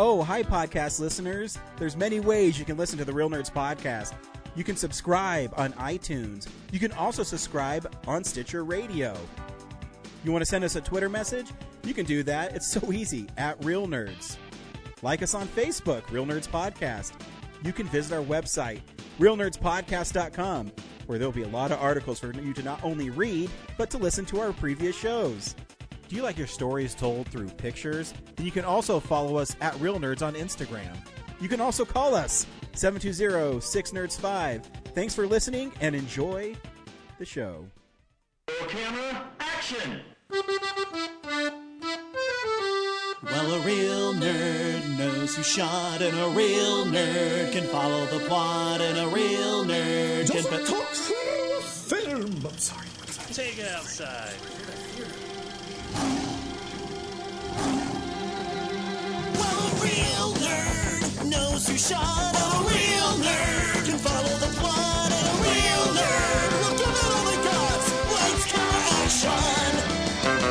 Oh, hi, podcast listeners. There's many ways you can listen to the Real Nerds podcast. You can subscribe on iTunes. You can also subscribe on Stitcher Radio. You want to send us a Twitter message? You can do that. It's so easy, at Real Nerds. Like us on Facebook, Real Nerds Podcast. You can visit our website, realnerdspodcast.com, where there'll be a lot of articles for you to not only read, but to listen to our previous shows. Do you like your stories told through pictures? Then you can also follow us at Real Nerds on Instagram. You can also call us, 720-6nerds5. Thanks for listening and enjoy the show. Camera, action! Well, a real nerd knows who shot, and a real nerd can follow the plot, and a real nerd can... Doesn't talk film! I'm sorry. Take it outside. Well, a real nerd knows who shot, and a real nerd can follow the plot, and a real nerd will give it all they got. Lights, camera, action!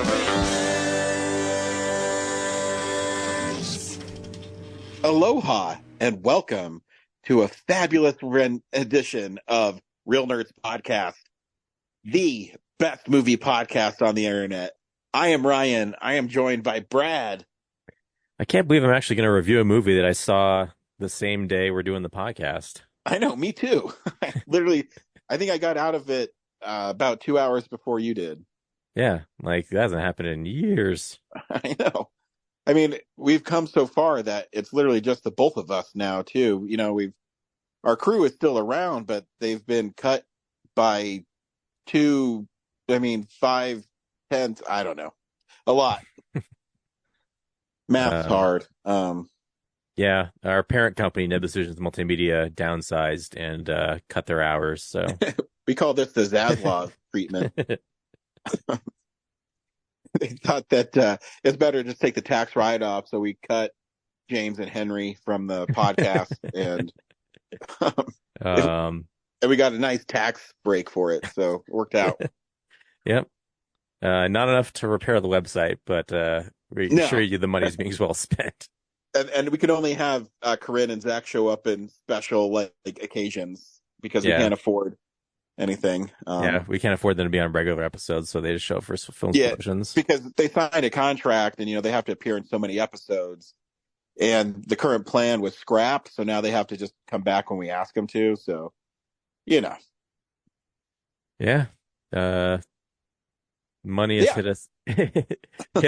Real nerds. Aloha and welcome to a fabulous edition of Real Nerds Podcast, the best movie podcast on the internet. I am Ryan. I am joined by Brad. I can't believe I'm actually going to review a movie that I saw the same day we're doing the podcast. I know, me too. Literally, I think I got out of it about 2 hours before you did. Yeah, like that hasn't happened in years. I know. I mean, we've come so far that it's literally just the both of us now, too. You know, our crew is still around, but they've been cut by 5/10, I don't know. A lot. Math's hard. Yeah, our parent company, Neb Decisions Multimedia, downsized and cut their hours. So we call this the Zaslav treatment. They thought that it's better to just take the tax write-off, so we cut James and Henry from the podcast, and and we got a nice tax break for it, so it worked out. Yep. Not enough to repair the website, but we can assure you the money's being well spent. And we could only have Corinne and Zach show up in special like occasions because we can't afford anything. Yeah, we can't afford them to be on regular episodes, so they just show up for film promotions. Because they signed a contract, and they have to appear in so many episodes. And the current plan was scrapped, so now they have to just come back when we ask them to. So, Yeah. Money has hit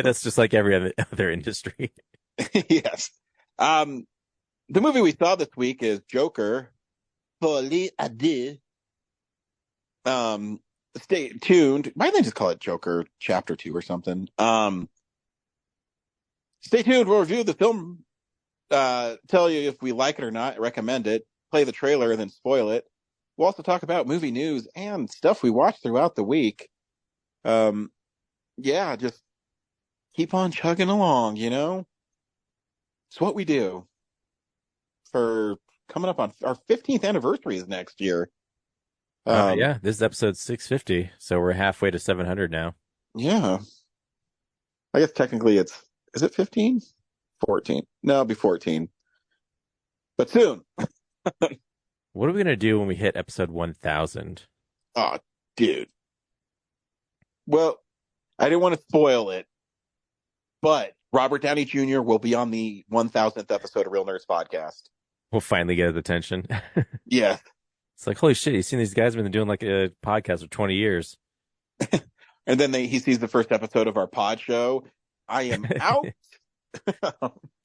us just like every other industry. Yes. The movie we saw this week is Joker. Follies. Stay tuned. Why didn't they just call it Joker Chapter 2 or something? Stay tuned. We'll review the film, tell you if we like it or not, recommend it, play the trailer, and then spoil it. We'll also talk about movie news and stuff we watched throughout the week. Just keep on chugging along, It's what we do for coming up on our 15th anniversary is next year. This is episode 650, so we're halfway to 700 now. Yeah. I guess technically is it 15? 14. No, it'll be 14. But soon. What are we going to do when we hit episode 1000? Oh, dude. Well, I didn't want to spoil it, but Robert Downey Jr. will be on the 1000th episode of Real Nerds Podcast. We'll finally get his attention. Yeah. It's like, holy shit, you've seen these guys have been doing like a podcast for 20 years. And then he sees the first episode of our pod show. I am out.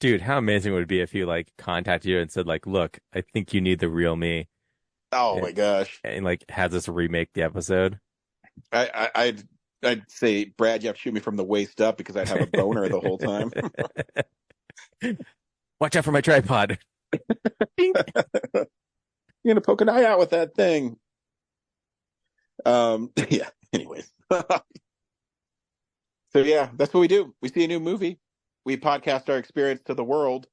Dude, how amazing would it be if he contacted you and said look, I think you need the real me. Oh my gosh. And has us remake the episode. I'd say, Brad, you have to shoot me from the waist up because I'd have a boner the whole time. Watch out for my tripod. You're going to poke an eye out with that thing. Anyways. So that's what we do. We see a new movie. We podcast our experience to the world.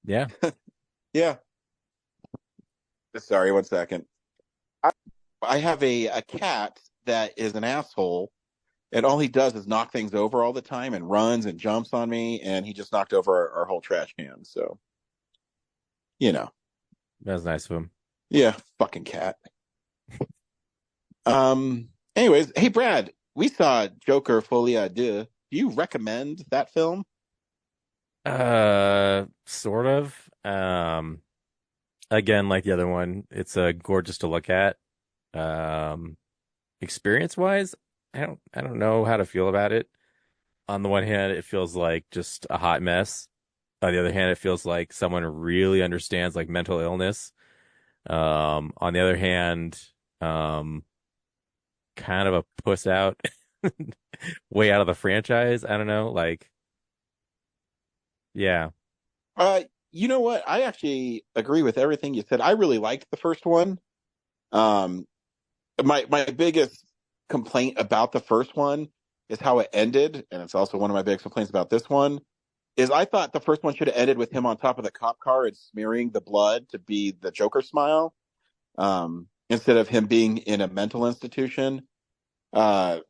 Yeah. Yeah. Sorry, 1 second. I have a cat that is an asshole, and all he does is knock things over all the time and runs and jumps on me, and he just knocked over our whole trash can. So, you know, That was nice of him. yeah, fucking cat. Anyways, hey Brad, we saw Joker Folie à Deux. Do you recommend that film? Sort of. Again, like the other one, it's gorgeous to look at. Experience wise, I don't know how to feel about it. On the one hand, it feels like just a hot mess. On the other hand, it feels like someone really understands like mental illness. On the other hand, kind of a puss out way out of the franchise. I don't know, like, yeah. You know what? I actually agree with everything you said. I really liked the first one. My biggest complaint about the first one is how it ended, and it's also one of my biggest complaints about this one. Is I thought the first one should have ended with him on top of the cop car and smearing the blood to be the Joker smile, instead of him being in a mental institution. And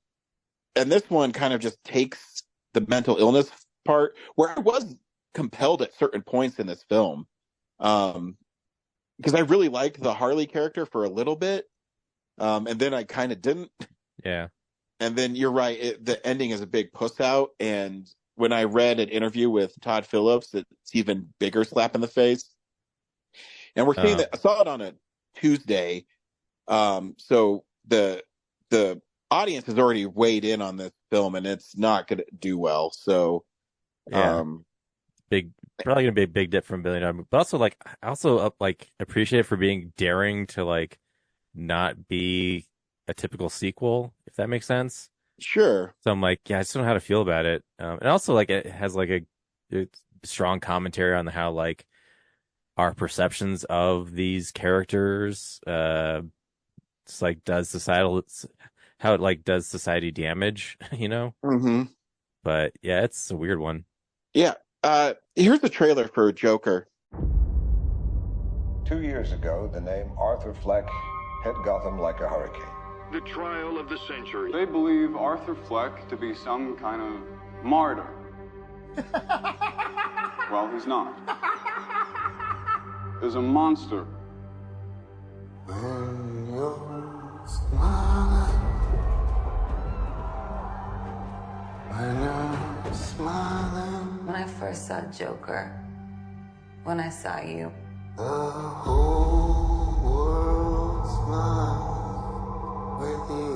this one kind of just takes the mental illness part, where I was compelled at certain points in this film, because I really liked the Harley character for a little bit, and then I kind of didn't. Yeah. And then you're right, the ending is a big puss out, and when I read an interview with Todd Phillips, it's even bigger slap in the face. And we're seeing that. I saw it on a Tuesday, so the audience has already weighed in on this film, and it's not going to do well. So, Yeah. Probably gonna be a big dip from Billion Dollar, but also like I also like appreciate it for being daring to like not be a typical sequel, if that makes sense. sure. So I'm like, yeah, I just don't know how to feel about it. And also like it has like a strong commentary on how like our perceptions of these characters, it's like how it like does society damage, you know? Mm-hmm. But yeah, it's a weird one. Yeah. Here's the trailer for Joker. 2 years ago, the name Arthur Fleck hit Gotham like a hurricane. The trial of the century. They believe Arthur Fleck to be some kind of martyr. Well, he's not. There's a monster. When you're smiling, when you're smiling, When I first saw Joker, when I saw you, the whole world smiles with you.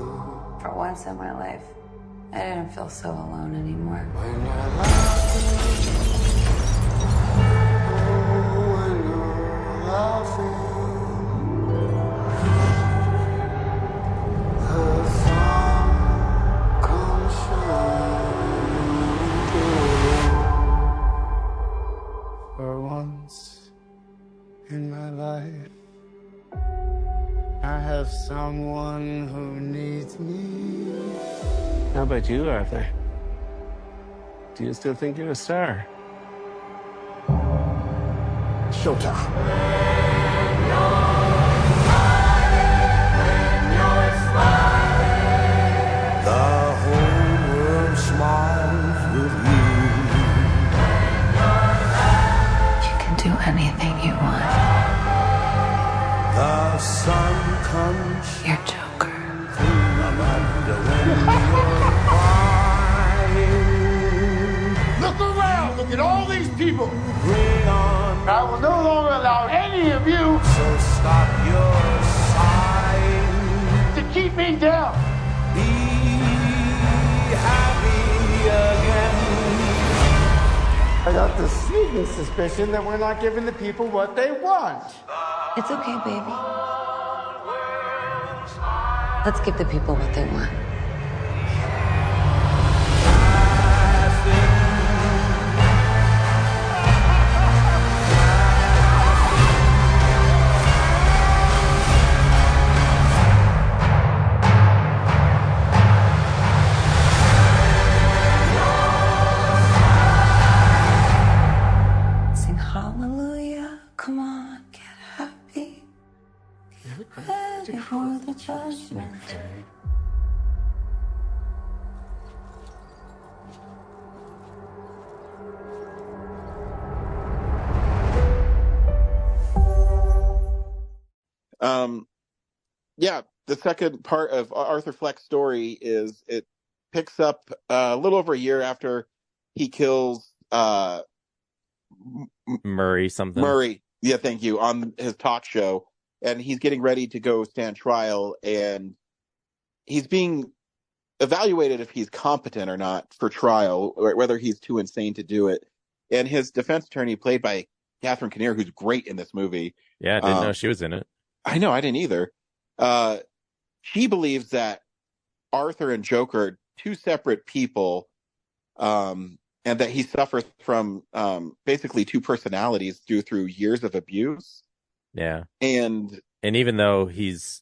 for once in my life, I didn't feel so alone anymore. When you're laughing, oh, when you're laughing, the sun comes shining through. For once in my life, I have someone who needs me. How about you, Arthur? Do you still think you're a star? Showtime. The whole world smiles with you. You can do anything you want. The sun comes You're Joker. Look around! Look at all these people! Bring on, I will no longer allow any of you so stop your sighing. to keep me down! Be happy again. I got the sneaking suspicion that we're not giving the people what they want. It's okay, baby. Let's give the people what they want. Sing hallelujah. Come on, get happy. Get ready for the judgment day. Yeah, the second part of Arthur Fleck's story is it picks up a little over a year after he kills Murray something. Murray. Yeah, thank you, on his talk show, and he's getting ready to go stand trial, and he's being evaluated if he's competent or not for trial, or whether he's too insane to do it. And his defense attorney, played by Catherine Kinnear, who's great in this movie. Yeah, I didn't know she was in it. I know, I didn't either. She believes that Arthur and Joker are two separate people, and that he suffers from basically two personalities due through years of abuse. Yeah, and even though it's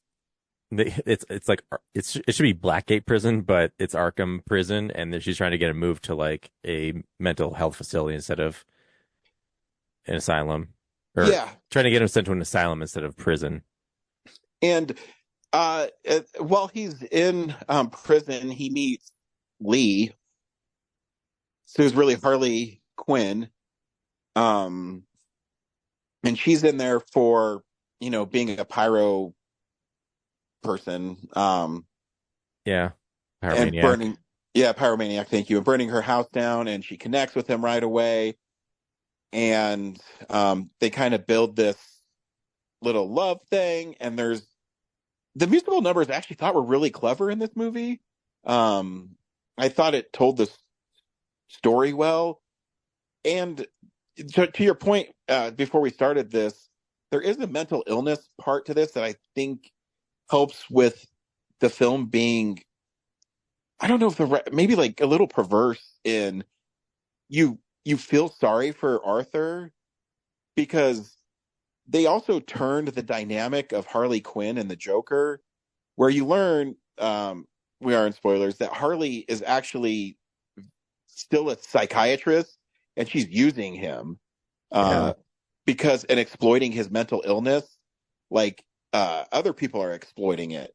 like it should be Blackgate Prison, but it's Arkham Prison, and she's trying to get him moved to like a mental health facility instead of an asylum, or trying to get him sent to an asylum instead of prison. And while he's in prison, he meets Lee, who's really Harley Quinn, and she's in there for being a pyro person, pyromaniac. And pyromaniac, thank you, and burning her house down, and she connects with him right away, and they kind of build this little love thing, and there's the musical numbers I actually thought were really clever in this movie. I thought it told this story well, and to your point, before we started this, there is a mental illness part to this that I think helps with the film being, I don't know if maybe like a little perverse in you feel sorry for Arthur, because they also turned the dynamic of Harley Quinn and the Joker, where you learn, we are in spoilers, that Harley is actually still a psychiatrist, and she's using him because and exploiting his mental illness like other people are exploiting it.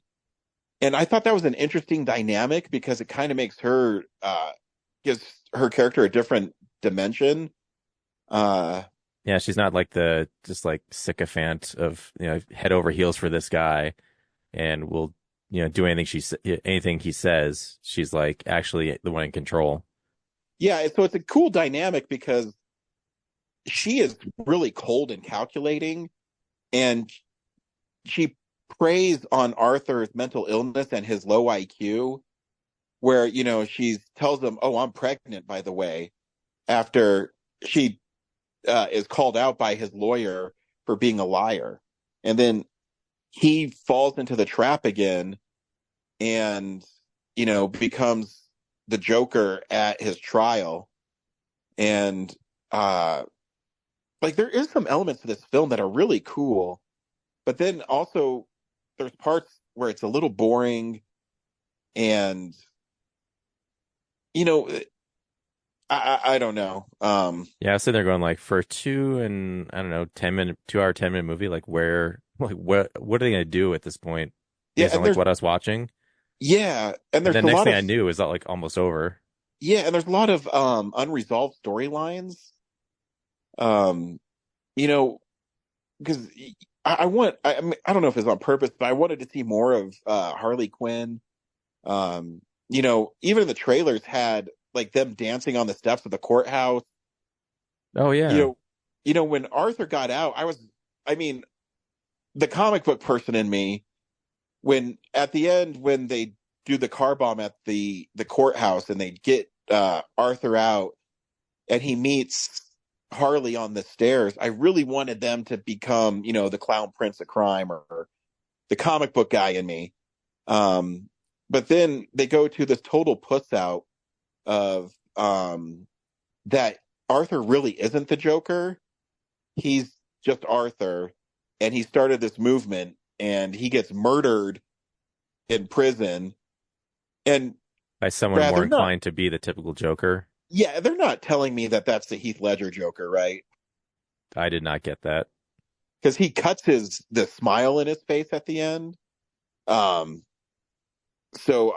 And I thought that was an interesting dynamic because it kind of makes her gives her character a different dimension. Yeah, she's not like the just like sycophant of head over heels for this guy, and will do anything he says. She's like actually the one in control. Yeah, so it's a cool dynamic because she is really cold and calculating, and she preys on Arthur's mental illness and his low IQ, where she tells him, "Oh, I'm pregnant, by the way," after she is called out by his lawyer for being a liar. And then he falls into the trap again and, becomes the Joker at his trial. And, there is some elements to this film that are really cool, but then also there's parts where it's a little boring and, I don't know. Yeah, I was sitting there going like, for 2 hour, 10-minute movie, like what are they gonna do at this point? Yeah, and like what I was watching. Yeah, and there's the next thing I knew is that like almost over. Yeah, and there's a lot of unresolved storylines. Because I don't know if it's on purpose, but I wanted to see more of Harley Quinn. Even the trailers had like them dancing on the steps of the courthouse. Oh yeah. When Arthur got out, the comic book person in me, when at the end, when they do the car bomb at the courthouse and they get Arthur out and he meets Harley on the stairs, I really wanted them to become, the clown prince of crime or the comic book guy in me. But then they go to this total puss out of that Arthur really isn't the Joker. He's just Arthur, and he started this movement, and he gets murdered in prison. And by someone more inclined to be the typical Joker. Yeah, they're not telling me that that's the Heath Ledger Joker, right? I did not get that. Because he cuts the smile in his face at the end. So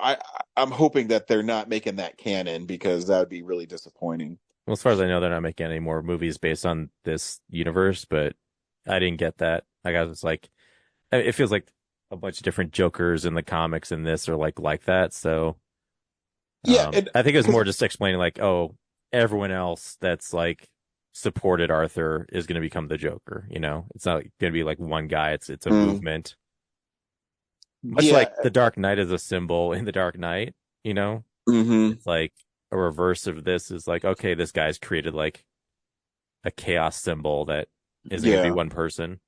I'm hoping that they're not making that canon, because that would be really disappointing. Well, as far as I know, they're not making any more movies based on this universe, but I didn't get that. Like, I was like, it feels like a bunch of different Jokers in the comics in this are like that. So Yeah, I think it was more just explaining like, oh, everyone else that's like supported Arthur is going to become the Joker. You know, it's not going to be like one guy. It's a movement. Much like the Dark Knight is a symbol in the Dark Knight. You know, it's like a reverse of this is like, okay, this guy's created like a chaos symbol that isn't going to be one person.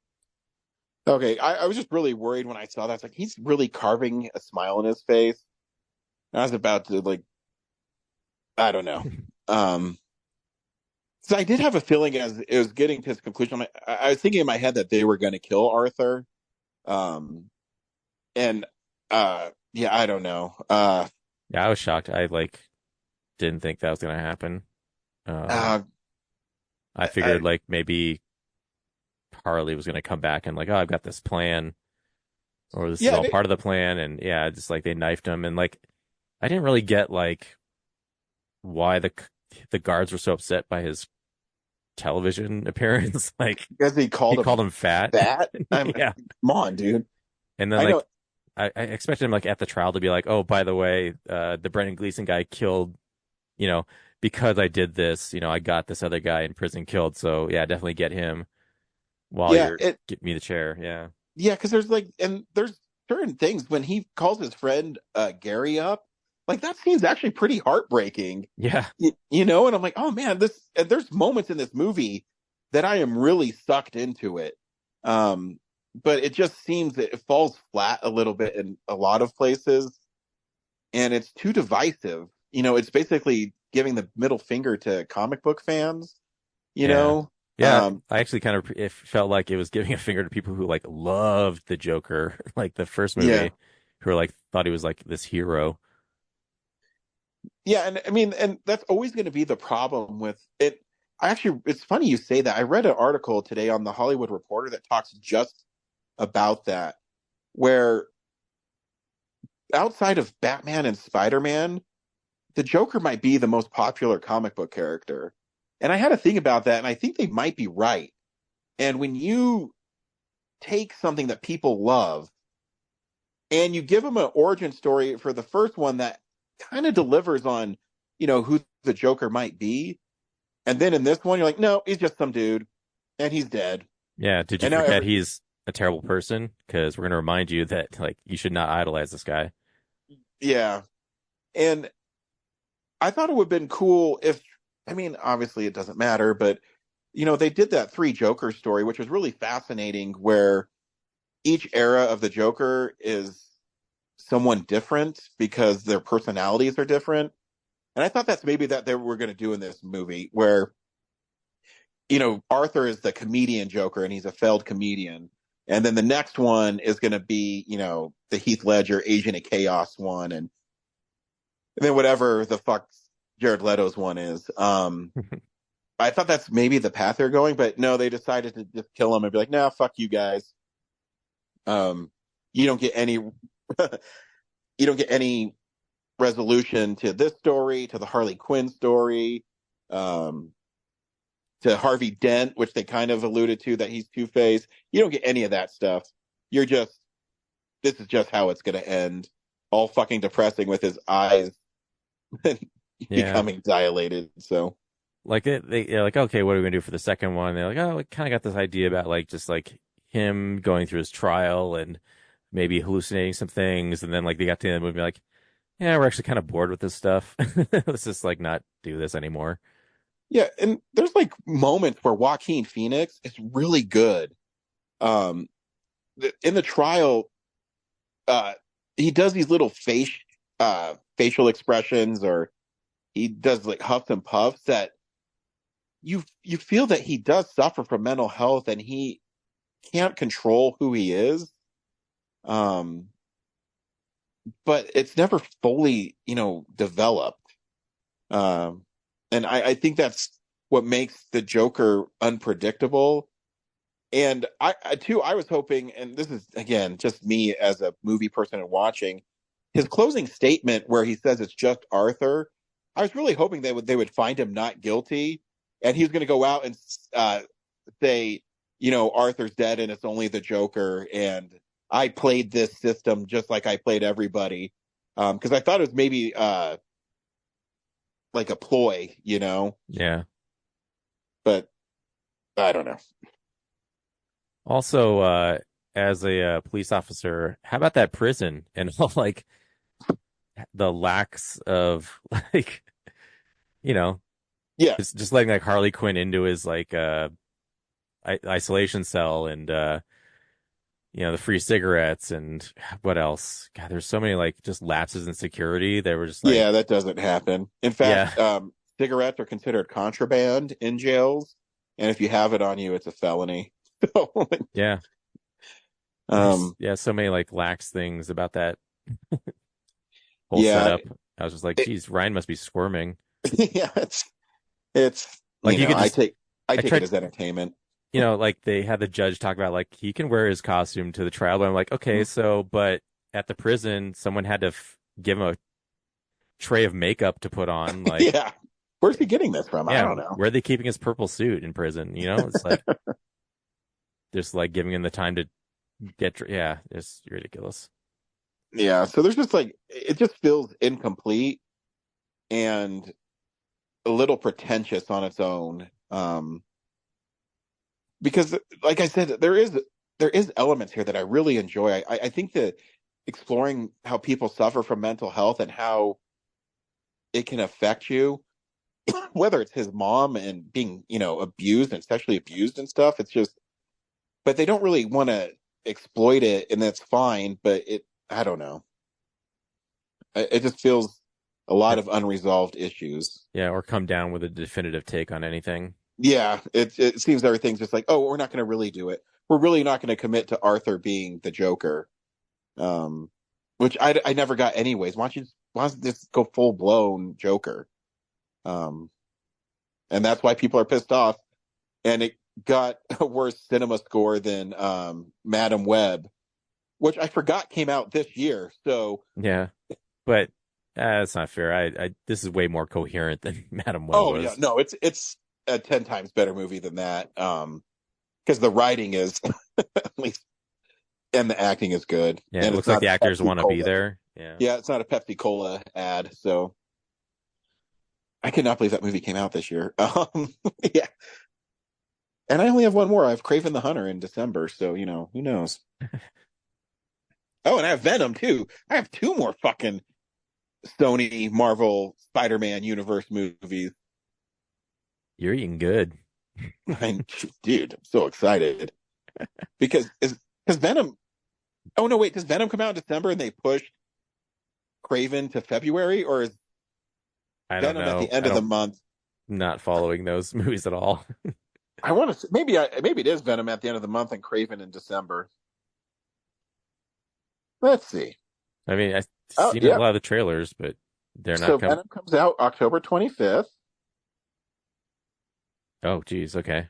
Okay, I was just really worried when I saw that. It's like he's really carving a smile on his face. I was about to like, I don't know. So I did have a feeling as it was getting to its conclusion. I was thinking in my head that they were going to kill Arthur. And yeah, I don't know. Yeah, I was shocked. I like didn't think that was going to happen. I figured like maybe Harley was going to come back and like, oh, I've got this plan, or this is all part of the plan, and yeah, just like they knifed him, and like I didn't really get like why the guards were so upset by his television appearance. Like because he called him fat. Fat? Yeah, come on, dude. And then like I expected him like at the trial to be like, oh, by the way, the Brendan Gleeson guy killed, you know, because I did this, you know, I got this other guy in prison killed, so yeah, definitely get him. While get me the chair, yeah. Yeah, because there's certain things when he calls his friend Gary up, like that scene's actually pretty heartbreaking. Yeah. You know, and I'm like, oh man, there's moments in this movie that I am really sucked into it. But it just seems that it falls flat a little bit in a lot of places, and it's too divisive. You know, it's basically giving the middle finger to comic book fans, you know? Yeah, I actually kind of it felt like it was giving a finger to people who like loved the Joker, like the first movie, who were like thought he was like this hero. Yeah, and I mean, and that's always going to be the problem with it. It's funny you say that. I read an article today on the Hollywood Reporter that talks just about that, where outside of Batman and Spider-Man, the Joker might be the most popular comic book character. And I had to think about that, and I think they might be right. And when you take something that people love and you give them an origin story for the first one that kind of delivers on, you know, who the Joker might be, and then in this one you're like, no, he's just some dude, and he's dead. Yeah, did you forget he's a terrible person? Because we're going to remind you that like you should not idolize this guy. Yeah, and I thought it would have been cool if. I mean, obviously it doesn't matter, but, you know, they did that 3 Joker story, which was really fascinating, where each era of the Joker is someone different because their personalities are different. And I thought that's maybe that they were going to do in this movie, where, you know, Arthur is the comedian Joker and he's a failed comedian. And then the next one is going to be, you know, the Heath Ledger Agent of Chaos one. And then whatever the fuck Jared Leto's one is. I thought that's maybe the path they're going, but no, they decided to just kill him and be like, "Nah, fuck you guys. You don't get any, you don't get any resolution to this story, to the Harley Quinn story, to Harvey Dent, which they kind of alluded to that he's Two-Face. You don't get any of that stuff. You're just, this is just how it's going to end. All fucking depressing with his eyes." Becoming dilated. So like they're like, okay, what are we gonna do for the second one? And they're like, oh, we kind of got this idea about like just like him going through his trial and maybe hallucinating some things, and then like they got to the end of the movie like, yeah, we're actually kind of bored with this stuff. Let's just like not do this anymore. Yeah, and there's like moments where Joaquin Phoenix is really good. In the trial, he does these little facial expressions, or he does like huffs and puffs that you feel that he does suffer from mental health and he can't control who he is. But it's never fully, you know, developed. And I think that's what makes the Joker unpredictable. And I was hoping, and this is again just me as a movie person and watching his closing statement where he says it's just Arthur. I was really hoping they would find him not guilty, and he was going to go out and say, you know, Arthur's dead and it's only the Joker, and I played this system just like I played everybody. Because I thought it was maybe like a ploy, you know? Yeah. But I don't know. Also, as a police officer, how about that prison and all like the lacks of like, you know, Yeah. just letting like Harley Quinn into his like isolation cell and the free cigarettes and what else? God, there's so many like just lapses in security. They were just like, Yeah, that doesn't happen. In yeah, fact, cigarettes are considered contraband in jails, and if you have it on you, it's a felony. So, yeah, yeah, so many like lax things about that whole yeah, setup. I was just like, geez, Ryan must be squirming. yeah, it's Like you could I just, take I it tried, as entertainment. like they had the judge talk about like he can wear his costume to the trial, but I'm like, okay, so but at the prison, someone had to give him a tray of makeup to put on. Like, Yeah, where's he getting this from? I yeah, don't know. where are they keeping his purple suit in prison? It's like just like giving him the time to yeah, it's ridiculous. Yeah, so there's just like it just feels incomplete and a little pretentious on its own. Because like I said, there is elements here that I really enjoy. I think that exploring how people suffer from mental health and how it can affect you, whether it's his mom and being, abused and sexually abused and stuff, it's just, but they don't really want to exploit it, and that's fine. But I don't know. It just feels a lot of unresolved issues. Yeah, or come down with a definitive take on anything. Yeah, it seems everything's just like, oh, we're not going to really do it. We're really not going to commit to Arthur being the Joker, which I never got anyways. Why don't you just go full blown Joker? And that's why people are pissed off. And it got a worse cinema score than Madam Web, which I forgot came out this year. So yeah, but that's not fair. I this is way more coherent than Madam Web oh was. yeah, no, it's a 10 times better movie than that. Because the writing is at least, and the acting is good. Yeah, and it looks like the actors want to be there. Yeah, it's not a Pepsi Cola ad. So I cannot believe that movie came out this year. Yeah. And I only have one more. I have Craven the Hunter in December, so who knows? Oh, and I have Venom too. I have two more fucking Sony Marvel Spider-Man universe movies. You're eating good. Dude, I'm so excited. Because Venom. Oh no, wait, does Venom come out in December and they push Craven to February, or is Venom at the end of the month? Not following those movies at all. I want to maybe it is Venom at the end of the month and Craven in December. Let's see. I mean, I've seen a lot of the trailers, but they're not coming. Venom comes out October 25th. Oh, geez. Okay.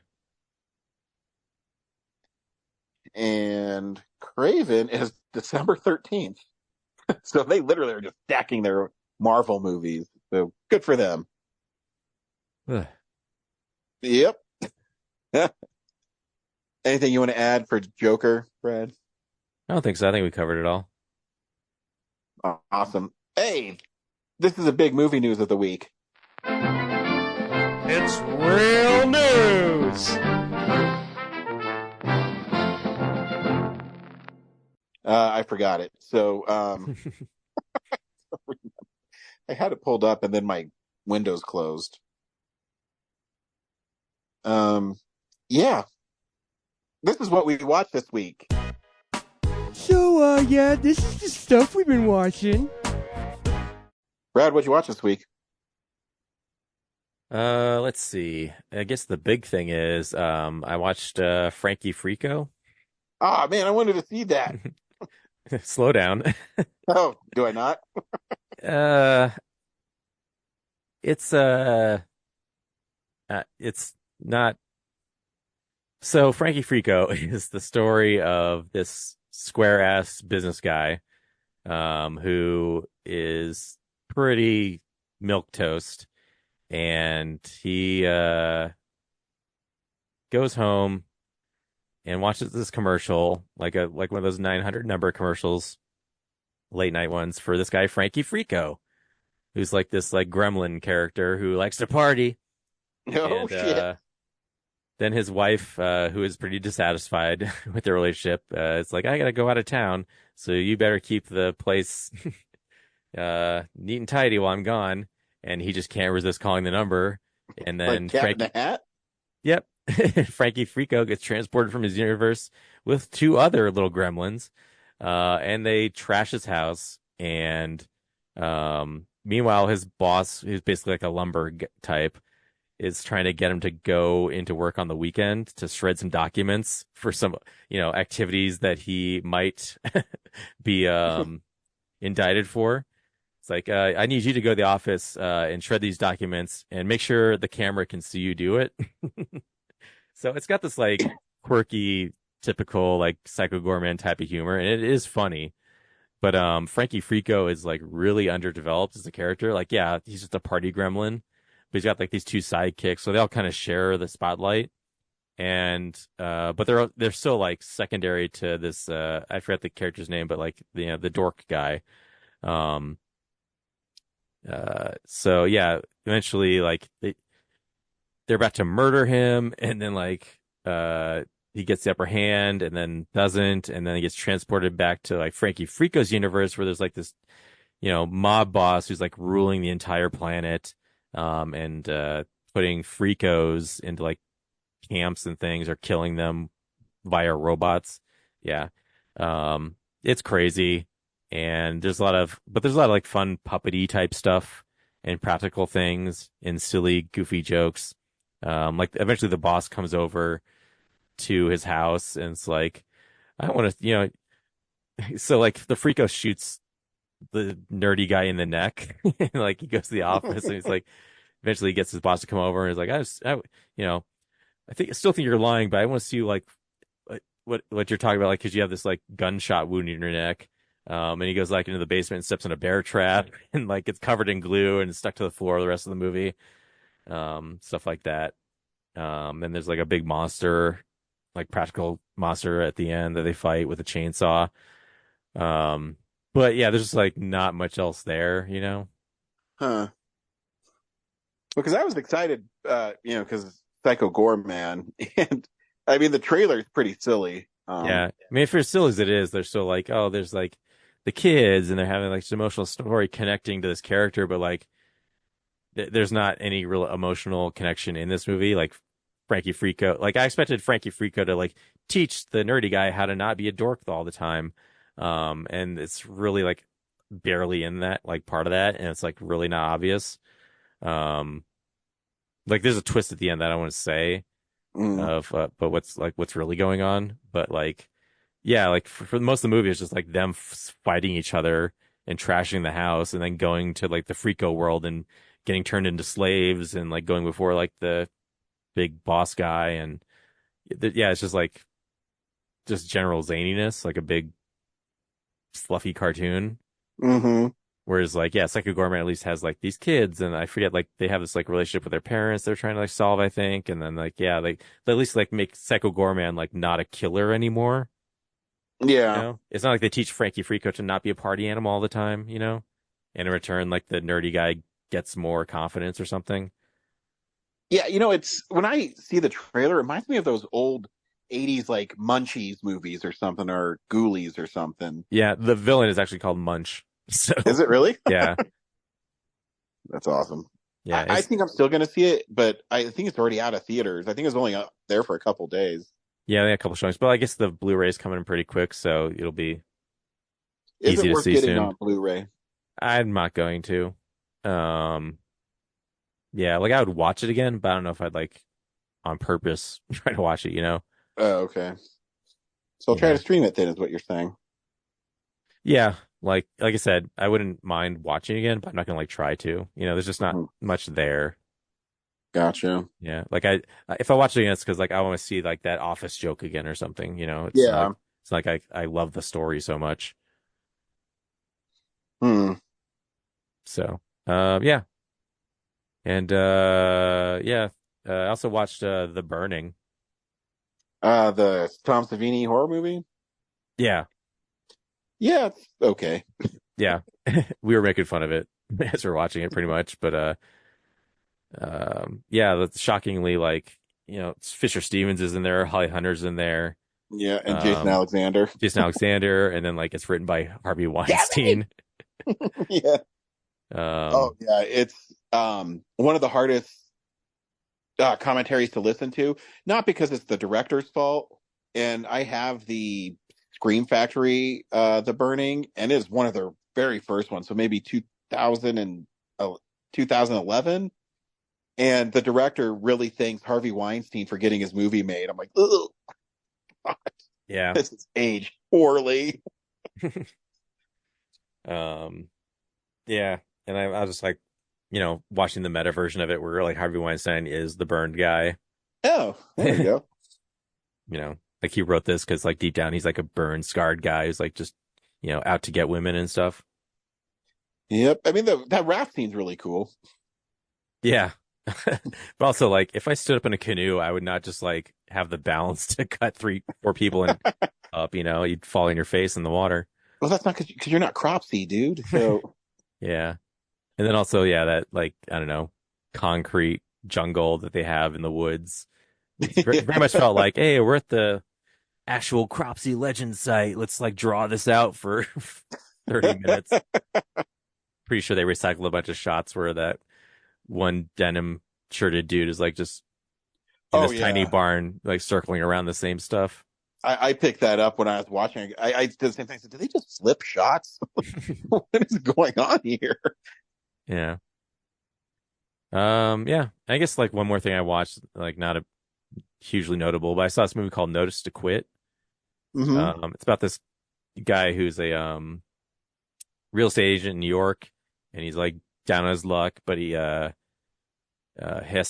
And Craven is December 13th. So they literally are just stacking their Marvel movies. So good for them. Yep. Anything you want to add for Joker, Brad? I don't think so. I think we covered it all. Awesome. Hey, this is a big movie news of the week. It's real news. I forgot it. So I had it pulled up and then my windows closed. Yeah. This is what we watched this week. So, yeah, this is the stuff we've been watching. Brad, what'd you watch this week? Let's see. I guess the big thing is, I watched Frankie Frico. Ah, man, I wanted to see that. Slow down. Oh, do I not? It's not. So Frankie Frico is the story of this square ass business guy, who is pretty milquetoast, and he goes home and watches this commercial, like one of those 900 number commercials, late night ones for this guy Frankie Frico, who's like this like gremlin character who likes to party. Oh, And shit. then his wife, who is pretty dissatisfied with their relationship, is like, I gotta go out of town, so you better keep the place neat and tidy while I'm gone. And he just can't resist calling the number. And then Like Cat in the Hat? Yep. Frankie Frico gets transported from his universe with two other little gremlins. And they trash his house. And meanwhile, his boss, who's basically like a lumber type, is trying to get him to go into work on the weekend to shred some documents for some, activities that he might be indicted for. It's like, I need you to go to the office and shred these documents and make sure the camera can see you do it. So it's got this like quirky, typical like Psycho Gorman type of humor, and it is funny. But Frankie Frico is like really underdeveloped as a character. Like, yeah, he's just a party gremlin, but he's got like these two sidekicks, so they all kind of share the spotlight. And but they're still like secondary to this. I forgot the character's name, but like the dork guy. So yeah, eventually like they're about to murder him, and then like he gets the upper hand and then doesn't, and then he gets transported back to like Frankie Frico's universe where there's like this mob boss who's like ruling the entire planet, and putting Fricos into like camps and things, or killing them via robots. Yeah. It's crazy. And there's a lot of like fun puppety type stuff and practical things and silly, goofy jokes. Like eventually the boss comes over to his house and it's like, I want to, so like the Frico shoots the nerdy guy in the neck. And like he goes to the office and he's like, eventually he gets his boss to come over and he's like, I still think you're lying, but I want to see like what you're talking about, like, because you have this like gunshot wound in your neck. And he goes like into the basement and steps in a bear trap and like it's covered in glue and stuck to the floor the rest of the movie. Stuff like that. And there's like a big monster, like practical monster at the end that they fight with a chainsaw. But yeah, there's just like not much else there, Huh. Because I was excited, because Psycho Gorman, and I mean the trailer is pretty silly. Yeah, I mean, for as silly as it is, they're still like, oh, there's like the kids, and they're having like this emotional story connecting to this character, but like, there's not any real emotional connection in this movie. Like Frankie Frico, like I expected Frankie Frico to like teach the nerdy guy how to not be a dork all the time, and it's really like barely in that like part of that, and it's like really not obvious. Like there's a twist at the end that I want to say. But what's really going on, but like, yeah, like for most of the movie, it's just like them fighting each other and trashing the house, and then going to like the Frico world and getting turned into slaves, and like going before like the big boss guy, and yeah, it's just like just general zaniness, like a big fluffy cartoon. Mm-hmm. Whereas like, yeah, Psycho Gorman at least has like these kids, and I forget, like they have this like relationship with their parents they're trying to like solve, I think. And then like, yeah, like they at least like make Psycho Gorman like not a killer anymore. Yeah. It's not like they teach Frankie Frico to not be a party animal all the time, and in return, like the nerdy guy gets more confidence or something. Yeah, it's when I see the trailer, it reminds me of those old 80s like Munchies movies or something, or Ghoulies or something. Yeah, the villain is actually called Munch. So is it really? Yeah. That's awesome. Yeah, I think I'm still going to see it, but I think it's already out of theaters. I think it's only up there for a couple days. Yeah, they had a couple showings, but I guess the Blu-ray's coming in pretty quick, so it'll be Is easy it to worth see getting soon. on Blu-ray? I'm not going to. Yeah, like I would watch it again, but I don't know if I'd like on purpose try to watch it, Oh, okay. So I'll try to stream it then, is what you're saying. Yeah, like I said, I wouldn't mind watching again, but I'm not gonna like try to. There's just not much there. Gotcha. Yeah, like if I watch it again, it's because like I want to see like that Office joke again or something. It's Yeah. it's like I love the story so much. So, yeah, and yeah, I also watched The Burning. The Tom Savini horror movie. Yeah, Yeah, it's okay. yeah. We were making fun of it as we are watching it, pretty much. But yeah, that's shockingly like Fisher Stevens is in there, Holly Hunter's in there, Yeah, and Jason Alexander. Jason Alexander, and then like it's written by Harvey Weinstein. Yeah. Um, yeah, it's one of the hardest commentaries to listen to, not because it's the director's fault. And I have the Scream Factory, The Burning, and it is one of their very first ones, so maybe 2011. And the director really thanks Harvey Weinstein for getting his movie made. I'm like, ugh, God, yeah. this is aged poorly. Yeah, and I was just like, watching the meta version of it where like Harvey Weinstein is the burned guy. Oh, there you go. Like he wrote this because like deep down he's like a burned, scarred guy who's like just out to get women and stuff. Yep, I mean that raft scene's really cool. Yeah. But also, like, if I stood up in a canoe, I would not just like have the balance to cut 3-4 people and up. You'd fall in your face in the water. Well, that's not because you're not Cropsy, dude. So yeah, and then also, yeah, that like I don't know, concrete jungle that they have in the woods. It's very much felt like, hey, we're at the actual Cropsy legend site. Let's like draw this out for 30 minutes. Pretty sure they recycled a bunch of shots where that one denim shirted dude is like just in this tiny barn, like circling around the same stuff. I picked that up when I was watching. I did the same thing. I said, did they just flip shots? What is going on here? Yeah. Yeah. I guess like one more thing I watched, like not a hugely notable, but I saw this movie called Notice to Quit. Mm-hmm. It's about this guy who's a real estate agent in New York, and he's like down on his luck, but he has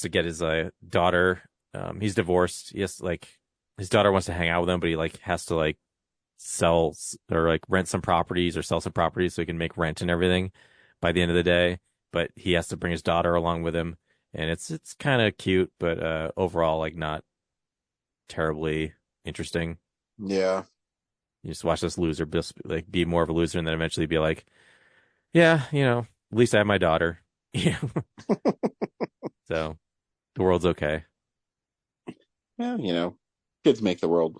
to get his daughter. He's divorced. He has like his daughter wants to hang out with him, but he like has to like sell or like rent some properties or sell some properties so he can make rent and everything by the end of the day. But he has to bring his daughter along with him, and it's kind of cute, but overall like not terribly interesting. Yeah, you just watch this loser just like be more of a loser, and then eventually be like, yeah, at least I have my daughter. Yeah. So the world's okay. Well, kids make the world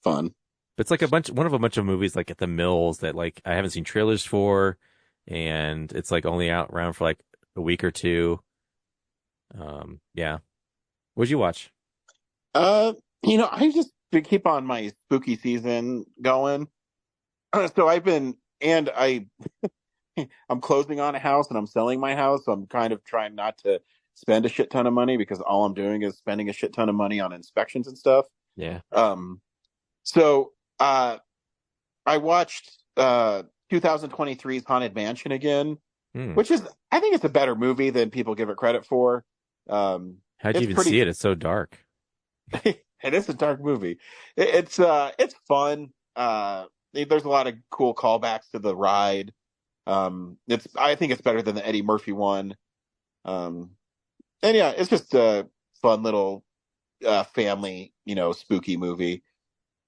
fun. But it's like one of a bunch of movies like at the Mills that like I haven't seen trailers for, and it's like only out around for like a week or two. Yeah. What'd you watch? I just keep on my spooky season going. So I'm closing on a house and I'm selling my house. So I'm kind of trying not to spend a shit ton of money because all I'm doing is spending a shit ton of money on inspections and stuff. Yeah. So I watched 2023's Haunted Mansion again, which is, I think it's a better movie than people give it credit for. How'd you even see it? It's so dark. It is a dark movie. It's fun. There's a lot of cool callbacks to the ride. I think it's better than the Eddie Murphy one. And yeah, it's just a fun little family, spooky movie.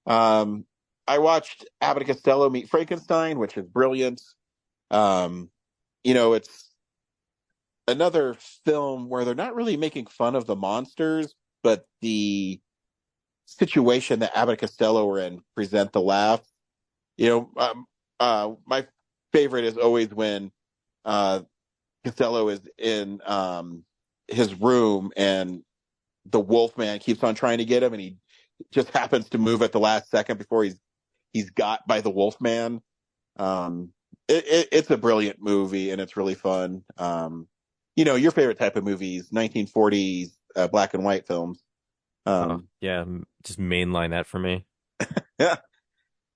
I watched Abbott and Costello Meet Frankenstein, which is brilliant. It's another film where they're not really making fun of the monsters, but the situation that Abbott and Costello were in present the laugh. My favorite is always when Costello is in his room and the Wolfman keeps on trying to get him, and he just happens to move at the last second before he's got by the Wolfman. It's a brilliant movie and it's really fun. Your favorite type of movies, 1940s black and white films. Yeah, just mainline that for me. Yeah.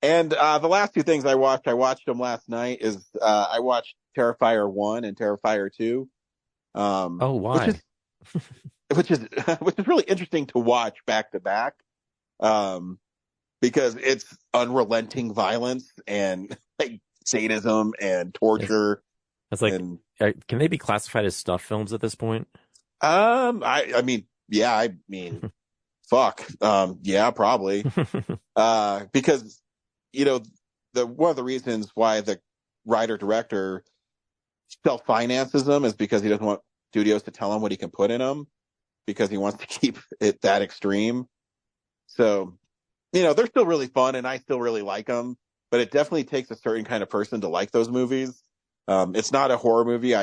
And the last two things I watched them last night, is I watched Terrifier 1 and Terrifier 2. Why? Which is really interesting to watch back to back. Because it's unrelenting violence and like sadism and torture. It's like, can they be classified as snuff films at this point? I mean, Fuck. Yeah, probably. Because, one of the reasons why the writer-director self-finances them is because he doesn't want studios to tell him what he can put in them, because he wants to keep it that extreme. So, they're still really fun, and I still really like them, but it definitely takes a certain kind of person to like those movies. It's not a horror movie.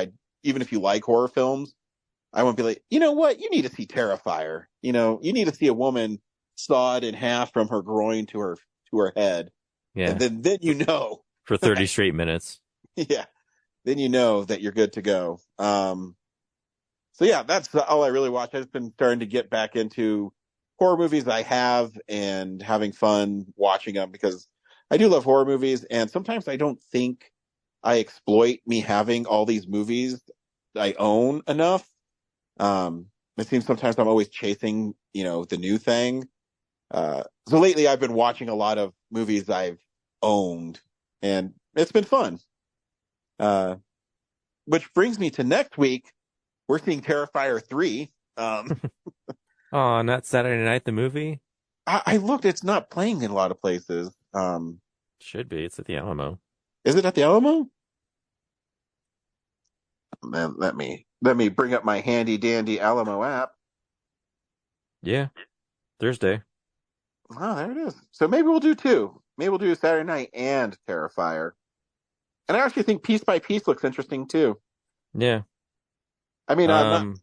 Even if you like horror films, I won't be like, you know what? You need to see Terrifier. You need to see a woman sawed in half from her groin to her head. Yeah. And then for 30 straight minutes. Yeah. Then that you're good to go. So yeah, that's all I really watch. I've been starting to get back into horror movies I have and having fun watching them, because I do love horror movies, and sometimes I don't think I exploit me having all these movies I own enough. It seems sometimes I'm always chasing, the new thing. So lately I've been watching a lot of movies I've owned, and it's been fun. Which brings me to next week. We're seeing Terrifier 3. Oh, not Saturday Night the movie? I looked, it's not playing in a lot of places. Should be. It's at the Alamo. Is it at the Alamo? Man, let me bring up my handy dandy Alamo app. Yeah. Thursday. Oh, there it is. So maybe we'll do two. Maybe we'll do Saturday Night and Terrifier. And I actually think Piece by Piece looks interesting too. Yeah. I mean, I'm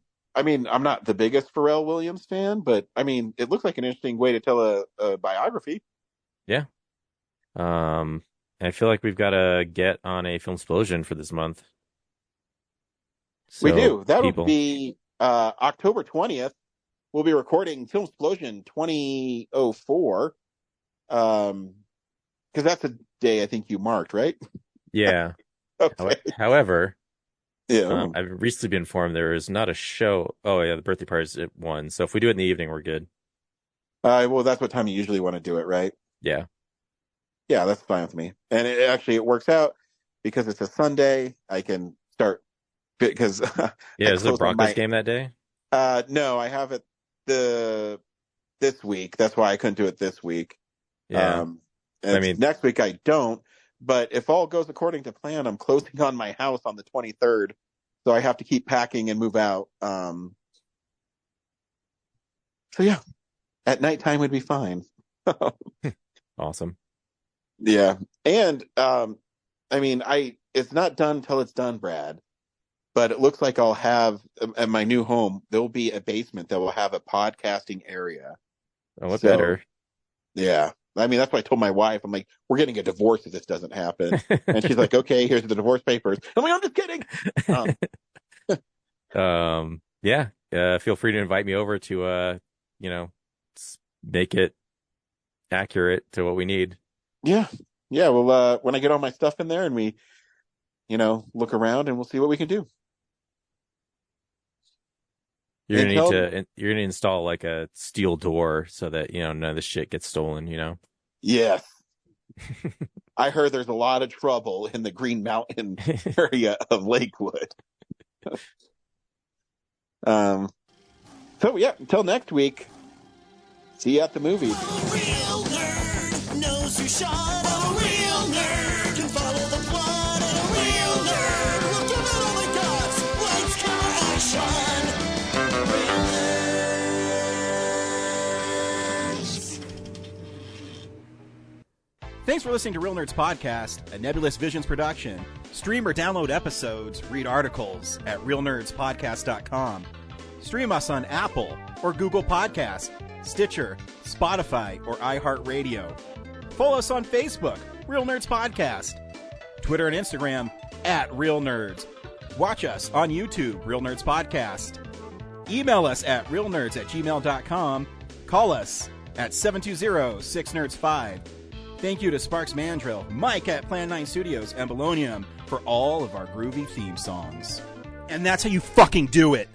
not the biggest Pharrell Williams fan, but I mean, it looks like an interesting way to tell a biography. Yeah. I feel like we've got to get on a film explosion for this month. So, we do. That'll be October 20th. We'll be recording Film Explosion 2004. Because that's a day I think you marked, right? Yeah. Okay. However, yeah, I've recently been informed there is not a show. Oh, yeah, the birthday party is at 1. So if we do it in the evening, we're good. Well, that's what time you usually want to do it, right? Yeah. Yeah, that's fine with me. And it works out because it's a Sunday. I can start because yeah. Is there a Broncos game that day? No, I have it this week. That's why I couldn't do it this week. Yeah. Next week I don't. But if all goes according to plan, I'm closing on my house on the 23rd, so I have to keep packing and move out. So yeah, at nighttime would be fine. Awesome. Yeah, and it's not done till it's done, Brad. But it looks like I'll have at my new home. There'll be a basement that will have a podcasting area. Oh, what better? Yeah. I mean, that's what I told my wife. I'm like, we're getting a divorce if this doesn't happen. And she's like, okay, here's the divorce papers. I'm like, I'm just kidding. Yeah. Feel free to invite me over to, make it accurate to what we need. Yeah. Yeah. Well, when I get all my stuff in there and we, look around and we'll see what we can do. You're gonna need to install like a steel door so that none of the shit gets stolen. Yes. I heard there's a lot of trouble in the Green Mountain area of Lakewood. So yeah, until next week. See you at the movies. A real nerd knows who shot. A real nerd can follow the plot. And a real nerd will give it all they got. Lights, camera, action. Thanks for listening to Real Nerds Podcast, a Nebulous Visions production. Stream or download episodes, read articles at realnerdspodcast.com. Stream us on Apple or Google Podcasts, Stitcher, Spotify, or iHeartRadio. Follow us on Facebook, Real Nerds Podcast. Twitter and Instagram, @Real Nerds. Watch us on YouTube, Real Nerds Podcast. Email us at realnerds@gmail.com. Call us at 720-6nerds5. Thank you to Sparks Mandrill, Mike at Plan 9 Studios, and Bolognium for all of our groovy theme songs. And that's how you fucking do it!